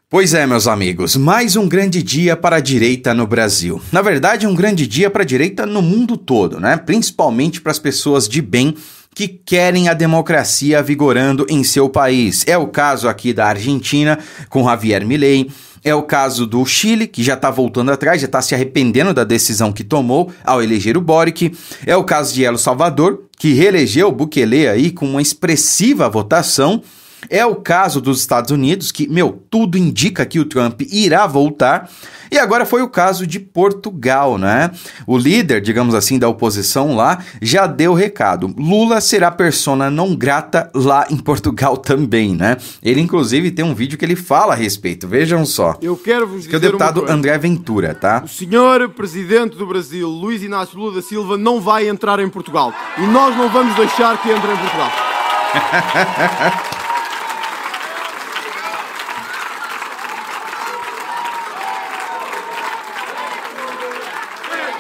Pois é, meus amigos, mais um grande dia para a direita no Brasil. Na verdade, um grande dia para a direita no mundo todo, né? Principalmente para as pessoas de bem que querem a democracia vigorando em seu país. É o caso aqui da Argentina, com Javier Milei. É o caso do Chile, que já está voltando atrás, já está se arrependendo da decisão que tomou ao eleger o Boric. É o caso de El Salvador, que reelegeu o Bukele aí com uma expressiva votação. É o caso dos Estados Unidos, que, tudo indica que o Trump irá voltar. E agora foi o caso de Portugal, né? O líder, digamos assim, da oposição lá já deu o recado. Lula será persona não grata lá em Portugal também, né? Ele, inclusive, tem um vídeo que ele fala a respeito. Vejam só. Eu quero vos dizer que é o deputado André Ventura, tá? O senhor presidente do Brasil, Luiz Inácio Lula da Silva, não vai entrar em Portugal. E nós não vamos deixar que entre em Portugal.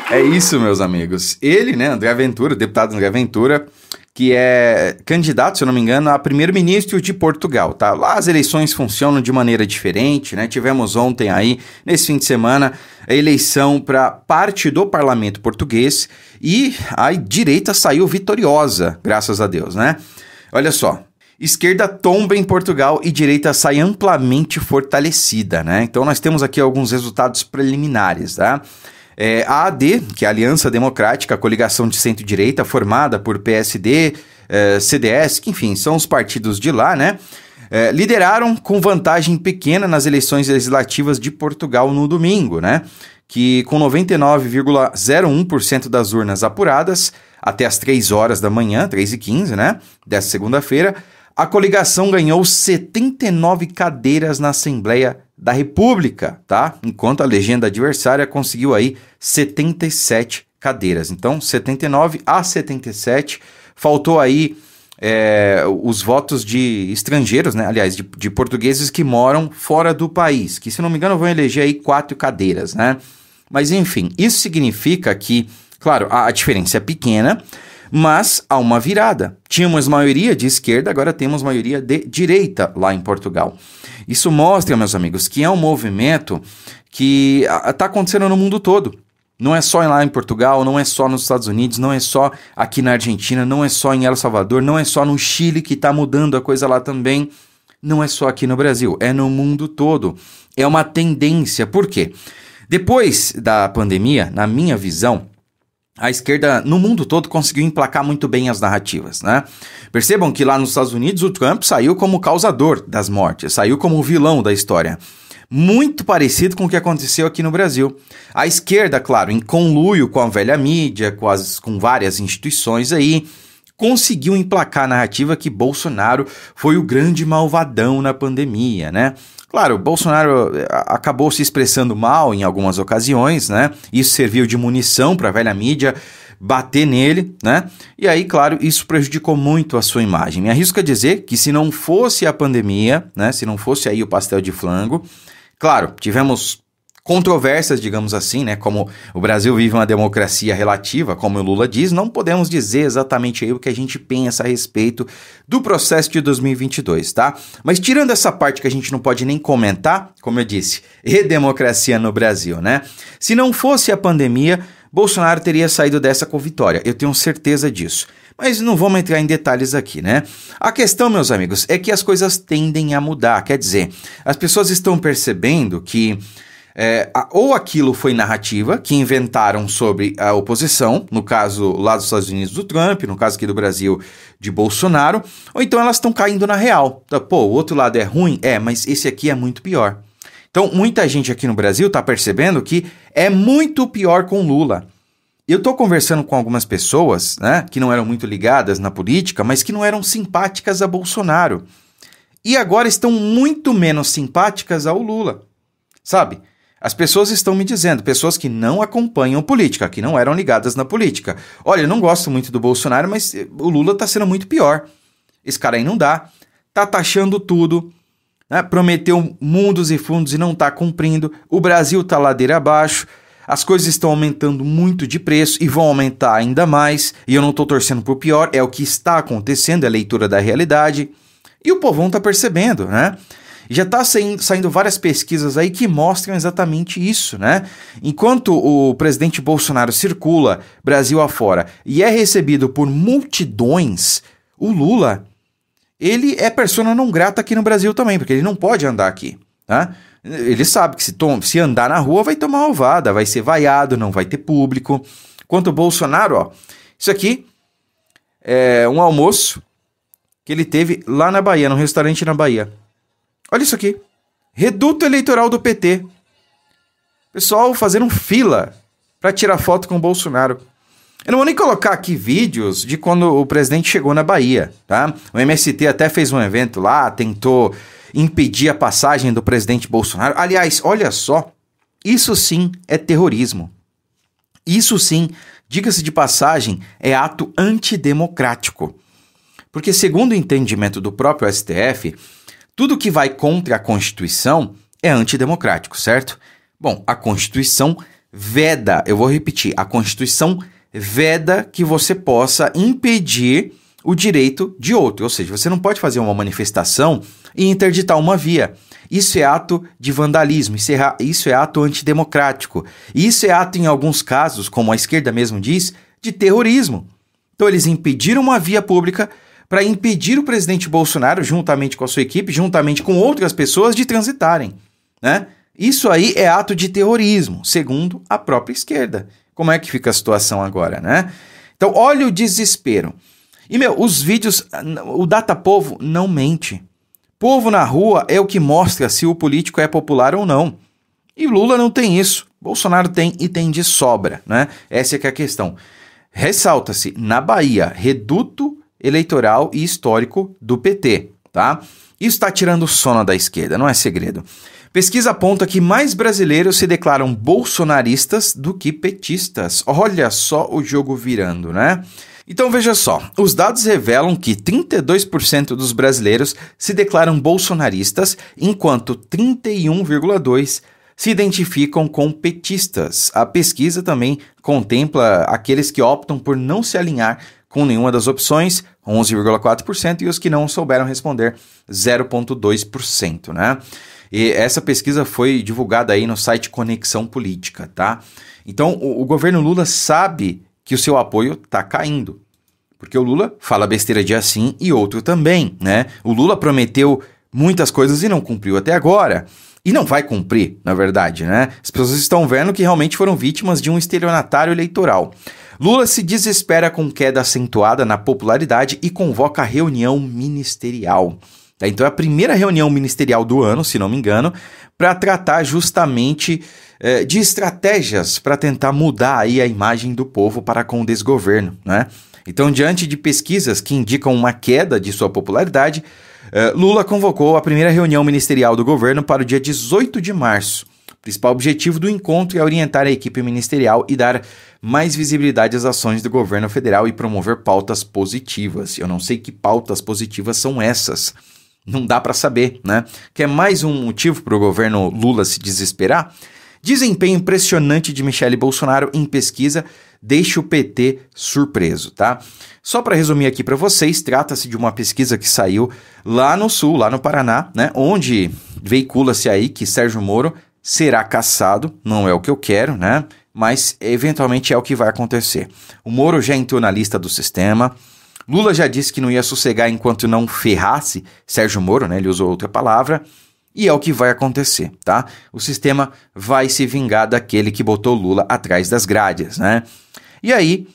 É isso, meus amigos. Ele, né, André Ventura, o deputado André Ventura, que é candidato, se eu não me engano, a primeiro-ministro de Portugal, tá? Lá as eleições funcionam de maneira diferente, né? Tivemos ontem aí, nesse fim de semana, a eleição para parte do parlamento português e a direita saiu vitoriosa, graças a Deus, né? Olha só. Esquerda tomba em Portugal e direita sai amplamente fortalecida, né? Então nós temos aqui alguns resultados preliminares, tá? A AD, que é a Aliança Democrática, a coligação de centro-direita, formada por PSD, CDS, que enfim, são os partidos de lá, né? Lideraram com vantagem pequena nas eleições legislativas de Portugal no domingo, né? Que com 99,01% das urnas apuradas, até as 3 horas da manhã, 3h15, né? Dessa segunda-feira, a coligação ganhou 79 cadeiras na Assembleia da República, tá? Enquanto a legenda adversária conseguiu aí 77 cadeiras. Então, 79 a 77, faltou aí os votos de estrangeiros, né? Aliás, de portugueses que moram fora do país, que se não me engano vão eleger aí 4 cadeiras, né? Mas enfim, isso significa que, claro, a diferença é pequena, mas há uma virada. Tínhamos maioria de esquerda, agora temos maioria de direita lá em Portugal. Isso mostra, meus amigos, que é um movimento que está acontecendo no mundo todo. Não é só lá em Portugal, não é só nos Estados Unidos, não é só aqui na Argentina, não é só em El Salvador, não é só no Chile que está mudando a coisa lá também. Não é só aqui no Brasil, é no mundo todo. É uma tendência. Por quê? Depois da pandemia, na minha visão, a esquerda no mundo todo conseguiu emplacar muito bem as narrativas, né? Percebam que lá nos Estados Unidos o Trump saiu como causador das mortes, saiu como o vilão da história. Muito parecido com o que aconteceu aqui no Brasil. A esquerda, claro, em conluio com a velha mídia, com várias instituições aí, conseguiu emplacar a narrativa que Bolsonaro foi o grande malvadão na pandemia, né? Claro, Bolsonaro acabou se expressando mal em algumas ocasiões, né? Isso serviu de munição para a velha mídia bater nele, né? E aí, claro, isso prejudicou muito a sua imagem. Me arrisco a dizer que se não fosse a pandemia, né? Se não fosse aí o pastel de flango, claro, tivemos controvérsias, digamos assim, né? Como o Brasil vive uma democracia relativa, como o Lula diz, não podemos dizer exatamente aí o que a gente pensa a respeito do processo de 2022, tá? Mas tirando essa parte que a gente não pode nem comentar, como eu disse, democracia no Brasil, né? Se não fosse a pandemia, Bolsonaro teria saído dessa com vitória, eu tenho certeza disso. Mas não vamos entrar em detalhes aqui, né? A questão, meus amigos, é que as coisas tendem a mudar, quer dizer, as pessoas estão percebendo que ou aquilo foi narrativa que inventaram sobre a oposição, no caso lá dos Estados Unidos do Trump, no caso aqui do Brasil de Bolsonaro, ou então elas estão caindo na real. Pô, o outro lado é ruim? Mas esse aqui é muito pior. Então, muita gente aqui no Brasil está percebendo que é muito pior com Lula. Eu estou conversando com algumas pessoas, né, que não eram muito ligadas na política, mas que não eram simpáticas a Bolsonaro. E agora estão muito menos simpáticas ao Lula, sabe? As pessoas estão me dizendo, pessoas que não acompanham política, que não eram ligadas na política. Olha, eu não gosto muito do Bolsonaro, mas o Lula está sendo muito pior. Esse cara aí não dá. Tá taxando tudo, né? Prometeu mundos e fundos e não está cumprindo. O Brasil está ladeira abaixo. As coisas estão aumentando muito de preço e vão aumentar ainda mais. E eu não estou torcendo por pior, é o que está acontecendo, é a leitura da realidade. E o povão está percebendo, né? Já está saindo várias pesquisas aí que mostram exatamente isso, né? Enquanto o presidente Bolsonaro circula Brasil afora e é recebido por multidões, o Lula, ele é persona não grata aqui no Brasil também, porque ele não pode andar aqui, tá? Ele sabe que se andar na rua vai tomar alvada, vai ser vaiado, não vai ter público. Quanto o Bolsonaro, ó, isso aqui é um almoço que ele teve lá na Bahia, num restaurante na Bahia. Olha isso aqui. Reduto eleitoral do PT. Pessoal fazendo fila para tirar foto com o Bolsonaro. Eu não vou nem colocar aqui vídeos de quando o presidente chegou na Bahia, tá? O MST até fez um evento lá, tentou impedir a passagem do presidente Bolsonaro. Aliás, olha só, isso sim é terrorismo. Isso sim, diga-se de passagem, é ato antidemocrático. Porque segundo o entendimento do próprio STF, tudo que vai contra a Constituição é antidemocrático, certo? Bom, a Constituição veda, eu vou repetir, a Constituição veda que você possa impedir o direito de outro. Ou seja, você não pode fazer uma manifestação e interditar uma via. Isso é ato de vandalismo, isso é ato antidemocrático. Isso é ato, em alguns casos, como a esquerda mesmo diz, de terrorismo. Então eles impediram uma via pública para impedir o presidente Bolsonaro, juntamente com a sua equipe, juntamente com outras pessoas, de transitarem, né? Isso aí é ato de terrorismo, segundo a própria esquerda. Como é que fica a situação agora, né? Então, olha o desespero. E, os vídeos, o Datapovo não mente. Povo na rua é o que mostra se o político é popular ou não. E Lula não tem isso. Bolsonaro tem e tem de sobra, né? Essa é que é a questão. Ressalta-se, na Bahia, reduto eleitoral e histórico do PT, tá? Isso está tirando o sono da esquerda, não é segredo. Pesquisa aponta que mais brasileiros se declaram bolsonaristas do que petistas. Olha só o jogo virando, né? Então veja só, os dados revelam que 32% dos brasileiros se declaram bolsonaristas, enquanto 31,2% se identificam com petistas. A pesquisa também contempla aqueles que optam por não se alinhar com nenhuma das opções, 11,4%, e os que não souberam responder, 0,2%, né? E essa pesquisa foi divulgada aí no site Conexão Política, tá? Então, o governo Lula sabe que o seu apoio tá caindo, porque o Lula fala besteira de assim e outro também, né? O Lula prometeu muitas coisas e não cumpriu até agora. E não vai cumprir, na verdade, né? As pessoas estão vendo que realmente foram vítimas de um estelionatário eleitoral. Lula se desespera com queda acentuada na popularidade e convoca a reunião ministerial. Tá? Então é a primeira reunião ministerial do ano, se não me engano, para tratar justamente de estratégias para tentar mudar aí a imagem do povo para com o desgoverno, né? Então, diante de pesquisas que indicam uma queda de sua popularidade, Lula convocou a primeira reunião ministerial do governo para o dia 18 de março. O principal objetivo do encontro é orientar a equipe ministerial e dar mais visibilidade às ações do governo federal e promover pautas positivas. Eu não sei que pautas positivas são essas. Não dá para saber, né? Que é mais um motivo para o governo Lula se desesperar? Desempenho impressionante de Michele Bolsonaro em pesquisa deixa o PT surpreso, tá? Só para resumir aqui para vocês, trata-se de uma pesquisa que saiu lá no Sul, lá no Paraná, né? Onde veicula-se aí que Sérgio Moro será cassado, não é o que eu quero, né? Mas eventualmente é o que vai acontecer. O Moro já entrou na lista do sistema, Lula já disse que não ia sossegar enquanto não ferrasse Sérgio Moro, né? Ele usou outra palavra. E é o que vai acontecer, tá? O sistema vai se vingar daquele que botou Lula atrás das grades, né? E aí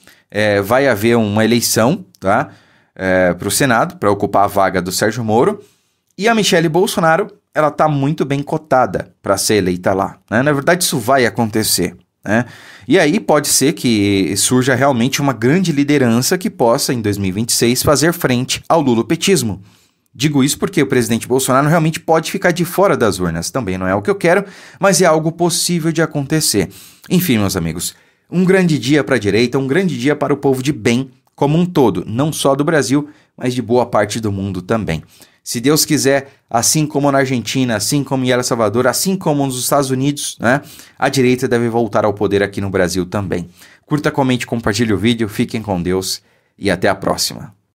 vai haver uma eleição, tá? Para o Senado, para ocupar a vaga do Sérgio Moro. E a Michele Bolsonaro, ela tá muito bem cotada para ser eleita lá, né? Na verdade, isso vai acontecer, né? E aí pode ser que surja realmente uma grande liderança que possa, em 2026, fazer frente ao lulopetismo. Digo isso porque o presidente Bolsonaro realmente pode ficar de fora das urnas. Também não é o que eu quero, mas é algo possível de acontecer. Enfim, meus amigos, um grande dia para a direita, um grande dia para o povo de bem como um todo, não só do Brasil, mas de boa parte do mundo também. Se Deus quiser, assim como na Argentina, assim como em El Salvador, assim como nos Estados Unidos, né, a direita deve voltar ao poder aqui no Brasil também. Curta, comente, compartilhe o vídeo, fiquem com Deus e até a próxima.